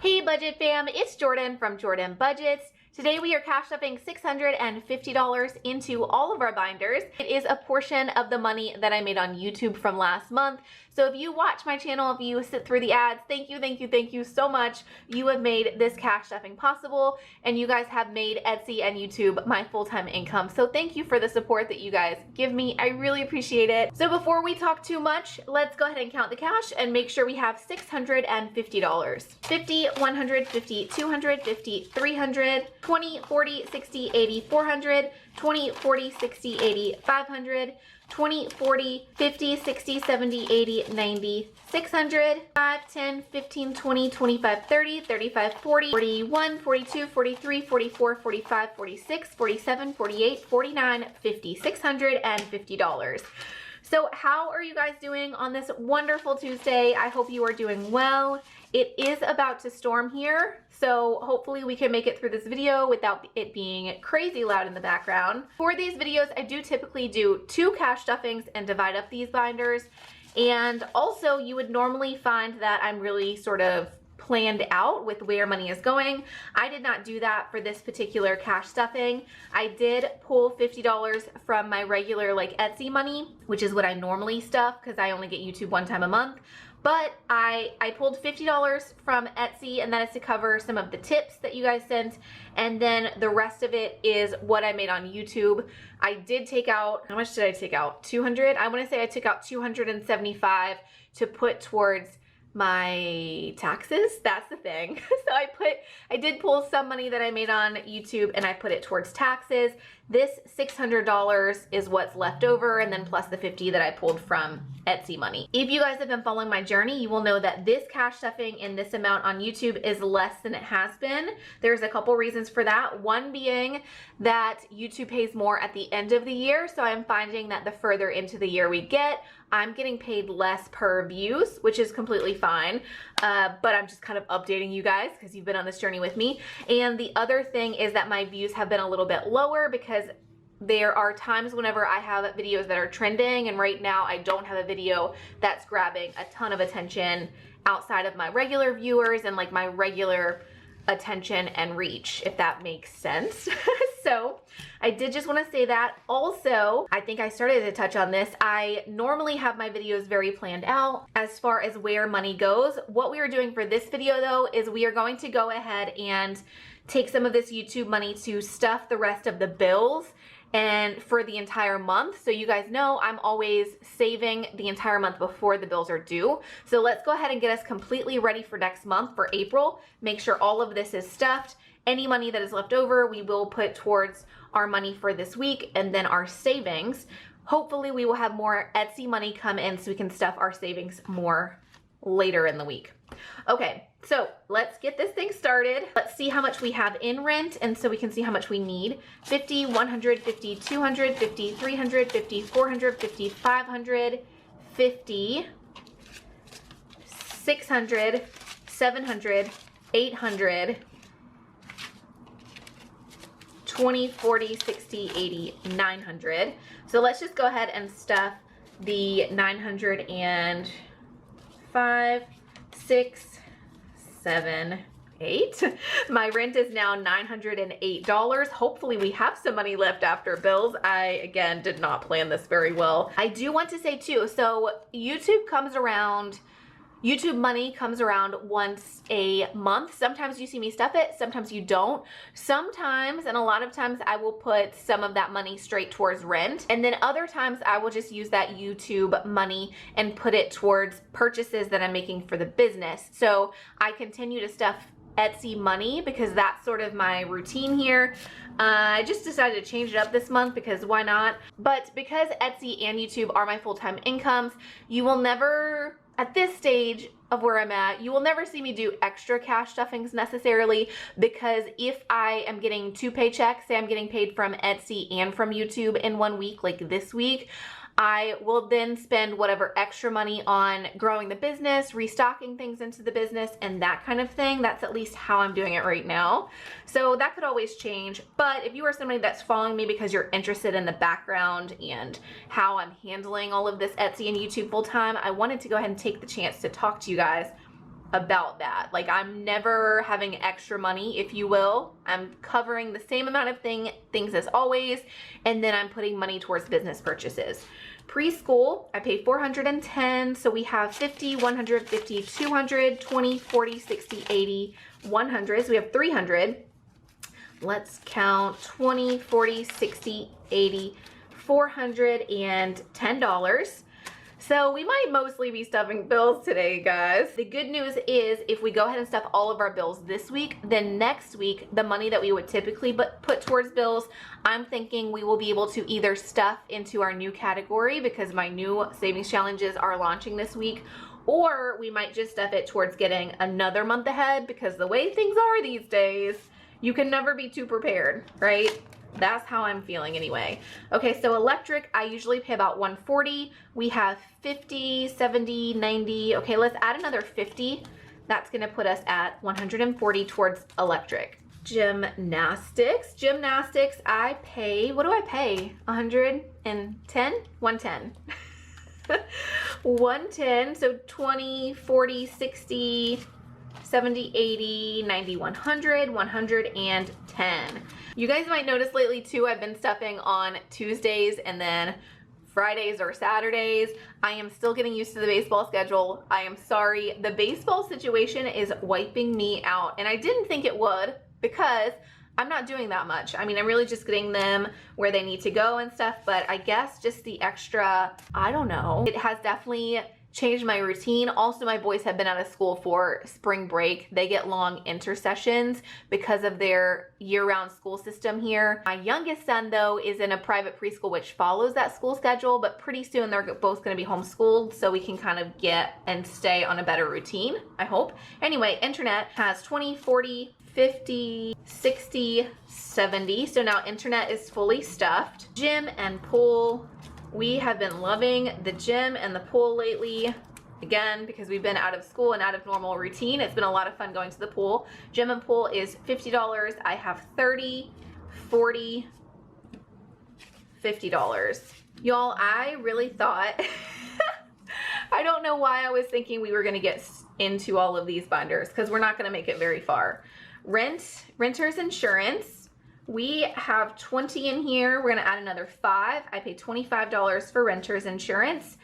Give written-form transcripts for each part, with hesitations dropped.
Hey Budget Fam, it's Jordan from Jordan Budgets. Today we are cash stuffing $650 into all of our binders. It is a portion of the money that I made on YouTube from last month. So if you watch my channel, if you sit through the ads, thank you so much. You have made this cash stuffing possible, and you guys have made Etsy and YouTube my full-time income. So thank you for the support that you guys give me. I really appreciate it. So before we talk too much, let's go ahead and count the cash and make sure we have $650. 50, 100, 50, 200, 50, 300, 20, 40, 60, 80, 400, 20, 40, 60, 80, 500, 20, 40, 50, 60, 70, 80, 90, 600, 5, 10, 15, 20, 25, 30, 35, 40, 41, 42, 43, 44, 45, 46, 47, 48, 49, 50, $650. So how are you guys doing on this wonderful Tuesday? I hope you are doing well. It is about to storm here, so hopefully we can make it through this video without it being crazy loud in the background. For these videos, I do typically do 2 cash stuffings and divide up these binders. And also you would normally find that I'm really sort of planned out with where money is going. I did not do that for this particular cash stuffing. I did pull $50 from my regular Etsy money, which is what I normally stuff because I only get YouTube one time a month. But I pulled $50 from Etsy, and that is to cover some of the tips that you guys sent. And then the rest of it is what I made on YouTube. I did take out, how much did I take out? 200? I want to say I took out 275 to put towards my taxes. That's the thing. So I did pull some money that I made on YouTube and I put it towards taxes. This $600 is what's left over, and then plus the 50 that I pulled from Etsy money. If you guys have been following my journey, you will know that this cash stuffing in this amount on YouTube is less than it has been. There's a couple reasons for that. One being that YouTube pays more at the end of the year. So I'm finding that the further into the year we get, I'm getting paid less per views, which is completely fine. But I'm just kind of updating you guys because you've been on this journey with me. And the other thing is that my views have been a little bit lower because there are times whenever I have videos that are trending, and right now I don't have a video that's grabbing a ton of attention outside of my regular viewers and my regular attention and reach, if that makes sense. So I did just want to say that. Also, I think I started to touch on this. I normally have my videos very planned out as far as where money goes. What we are doing for this video though is we are going to go ahead and take some of this YouTube money to stuff the rest of the bills and for the entire month. So you guys know I'm always saving the entire month before the bills are due. So let's go ahead and get us completely ready for next month, for April. Make sure all of this is stuffed. Any money that is left over, we will put towards our money for this week and then our savings. Hopefully we will have more Etsy money come in so we can stuff our savings more later in the week. Okay, so let's get this thing started. Let's see how much we have in rent, and so we can see how much we need. 50, 100, 50, 200, 50, 300, 50, 400, 50, 500, 50, 600, 700, 800, 20, 40, 60, 80, 900. So let's just go ahead and stuff the 905, 6, 7, 8. My rent is now $908. Hopefully we have some money left after bills. I, again, did not plan this very well. I do want to say too, so YouTube money comes around once a month. Sometimes you see me stuff it, sometimes you don't. Sometimes, and a lot of times, I will put some of that money straight towards rent. And then other times I will just use that YouTube money and put it towards purchases that I'm making for the business. So I continue to stuff Etsy money because that's sort of my routine here. I just decided to change it up this month because why not? But because Etsy and YouTube are my full-time incomes, you will never, at this stage of where I'm at, you will never see me do extra cash stuffings necessarily, because if I am getting 2 paychecks, say I'm getting paid from Etsy and from YouTube in one week, like this week, I will then spend whatever extra money on growing the business, restocking things into the business, and that kind of thing. That's at least how I'm doing it right now. So that could always change. But if you are somebody that's following me because you're interested in the background and how I'm handling all of this Etsy and YouTube full time, I wanted to go ahead and take the chance to talk to you guys about that. Like, I'm never having extra money, if you will. I'm covering the same amount of things as always, and then I'm putting money towards business purchases. Preschool, I pay $410, so we have 50, 150, 200, 20, 40, 60, 80, 100. So we have 300. Let's count 20, 40, 60, 80, $410. So we might mostly be stuffing bills today, guys. The good news is if we go ahead and stuff all of our bills this week, then next week, the money that we would typically put towards bills, I'm thinking we will be able to either stuff into our new category because my new savings challenges are launching this week, or we might just stuff it towards getting another month ahead because the way things are these days, you can never be too prepared, right? That's how I'm feeling anyway. Okay, so electric, I usually pay about $140. We have 50, 70, 90. Okay, let's add another 50. That's gonna put us at 140 towards electric. Gymnastics, I pay, what do I pay? 110? 110. 110, so 20, 40, 60, 70, 80, 90, 100, 110. You guys might notice lately too, I've been stuffing on Tuesdays and then Fridays or Saturdays. I am still getting used to the baseball schedule. I am sorry. The baseball situation is wiping me out, and I didn't think it would because I'm not doing that much. I mean, I'm really just getting them where they need to go and stuff, but I guess just the extra, I don't know. It has definitely changed my routine. Also, my boys have been out of school for spring break. They get long intersessions because of their year-round school system here. My youngest son, though, is in a private preschool which follows that school schedule, but pretty soon they're both going to be homeschooled, so we can kind of get and stay on a better routine, I hope. Anyway, internet has 20, 40, 50, 60, 70. So now internet is fully stuffed. Gym and pool. We have been loving the gym and the pool lately. Again, because we've been out of school and out of normal routine, it's been a lot of fun going to the pool. Gym and pool is $50. I have 30, 40, $50. Y'all, I really thought, I don't know why I was thinking we were gonna get into all of these binders because we're not gonna make it very far. Renter's insurance. We have 20 in here. We're gonna add another 5. I pay $25 for renter's insurance.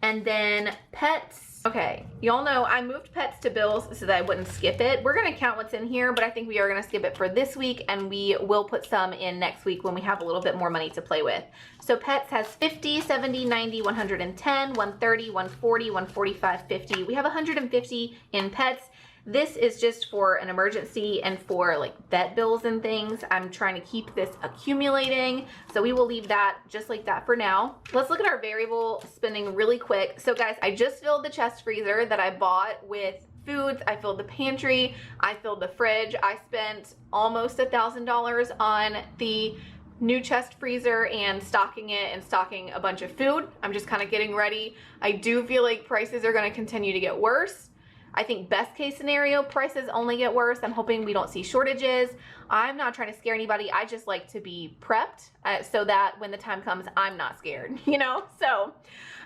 And then pets. Okay, y'all know I moved pets to bills so that I wouldn't skip it. We're gonna count what's in here, but I think we are gonna skip it for this week, and we will put some in next week when we have a little bit more money to play with. So pets has 50, 70, 90, 110, 130, 140, 145, 50. We have 150 in pets. This is just for an emergency and for like vet bills and things. I'm trying to keep this accumulating, so we will leave that just like that for now. Let's look at our variable spending really quick. So guys, I just filled the chest freezer that I bought with foods. I filled the pantry. I filled the fridge. I spent almost $1,000 on the new chest freezer and stocking it and stocking a bunch of food. I'm just kind of getting ready. I do feel like prices are going to continue to get worse. I think best case scenario, prices only get worse. I'm hoping we don't see shortages. I'm not trying to scare anybody. I just like to be prepped so that when the time comes, I'm not scared, you know? So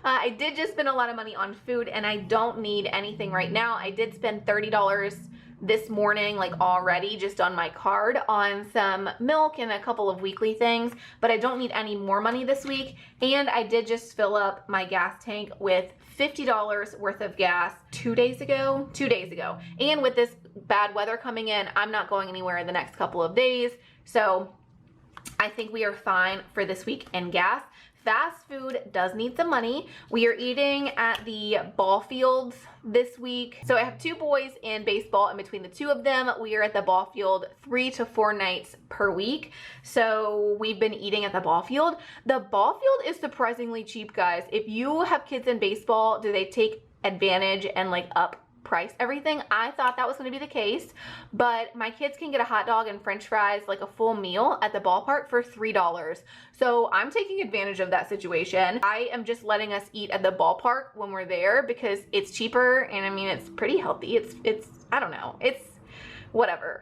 I did just spend a lot of money on food, and I don't need anything right now. I did spend $30 this morning, like already, just on my card on some milk and a couple of weekly things, but I don't need any more money this week. And I did just fill up my gas tank with $50 worth of gas 2 days ago. And with this bad weather coming in, I'm not going anywhere in the next couple of days. So I think we are fine for this week in gas. Fast food does need some money. We are eating at the ball fields this week. So I have 2 boys in baseball, and between the 2 of them, we are at the ball field 3 to 4 nights per week. So we've been eating at the ball field. The ball field is surprisingly cheap, guys. If you have kids in baseball, do they take advantage and like up price everything? I thought that was going to be the case, but my kids can get a hot dog and french fries, like a full meal at the ballpark, for $3. So I'm taking advantage of that situation. I am just letting us eat at the ballpark when we're there because it's cheaper, and I mean, it's pretty healthy. It's I don't know, it's whatever.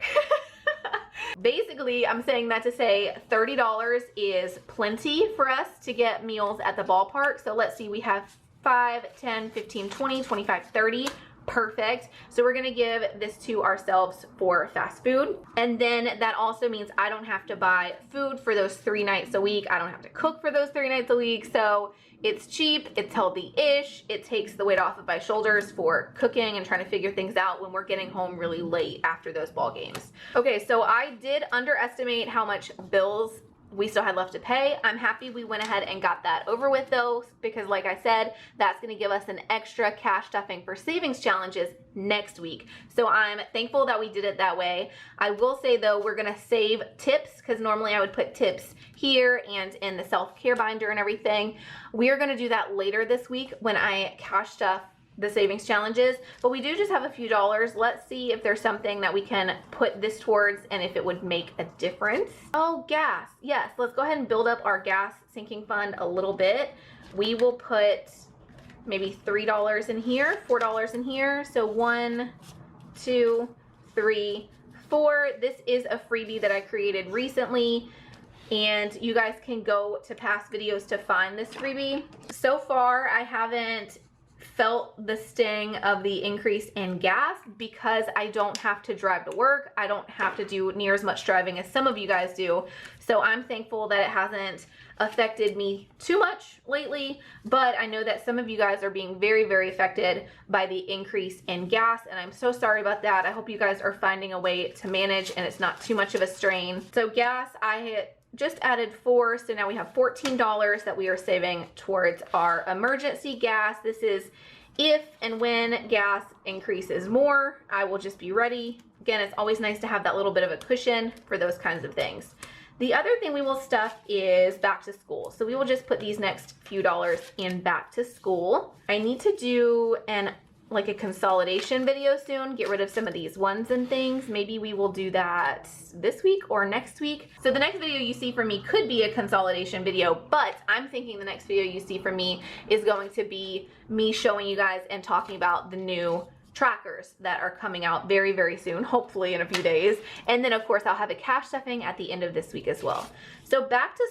Basically, I'm saying that to say $30 is plenty for us to get meals at the ballpark. So let's see, we have 5, 10, 15, 20, 25, 30. perfect. So we're gonna give this to ourselves for fast food. And then that also means I don't have to buy food for those 3 nights a week. I don't have to cook for those 3 nights a week. So it's cheap, it's healthy-ish. It takes the weight off of my shoulders for cooking and trying to figure things out when we're getting home really late after those ball games. Okay, so I did underestimate how much bills we still had left to pay. I'm happy we went ahead and got that over with though, because like I said, that's gonna give us an extra cash stuffing for savings challenges next week. So I'm thankful that we did it that way. I will say though, we're gonna save tips, because normally I would put tips here and in the self-care binder and everything. We are gonna do that later this week when I cash stuff the savings challenges, but we do just have a few dollars. Let's see if there's something that we can put this towards and if it would make a difference. Oh, gas. Yes, let's go ahead and build up our gas sinking fund a little bit. We will put maybe $3 in here, $4 in here. So 1, 2, 3, 4. This is a freebie that I created recently, and you guys can go to past videos to find this freebie. So far, I haven't felt the sting of the increase in gas because I don't have to drive to work. I don't have to do near as much driving as some of you guys do. So I'm thankful that it hasn't affected me too much lately, but I know that some of you guys are being very, very affected by the increase in gas, and I'm so sorry about that. I hope you guys are finding a way to manage and it's not too much of a strain. So gas, I just added 4, so now we have $14 that we are saving towards our emergency gas. This is if and when gas increases more, I will just be ready. Again, it's always nice to have that little bit of a cushion for those kinds of things. The other thing we will stuff is back to school. So we will just put these next few dollars in back to school. I need to do like a consolidation video soon, get rid of some of these ones and things. Maybe we will do that this week or next week. So the next video you see from me could be a consolidation video, but I'm thinking the next video you see from me is going to be me showing you guys and talking about the new trackers that are coming out very, very soon, hopefully in a few days. And then of course I'll have a cash stuffing at the end of this week as well. So back to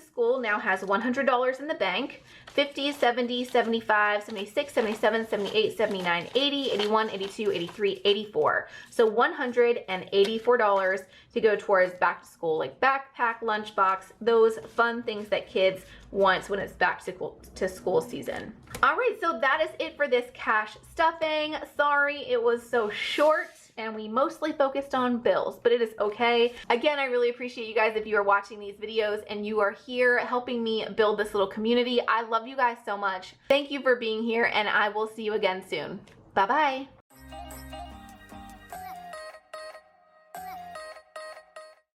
school now has $100 in the bank, 50, 70, 75, 76, 77, 78, 79, 80, 81, 82, 83, 84. So $184 to go towards back to school, like backpack, lunchbox, those fun things that kids want when it's back to school season. All right, so that is it for this cash stuffing. Sorry it was so short and we mostly focused on bills, but it is okay. Again, I really appreciate you guys if you are watching these videos and you are here helping me build this little community. I love you guys so much. Thank you for being here, and I will see you again soon. Bye-bye.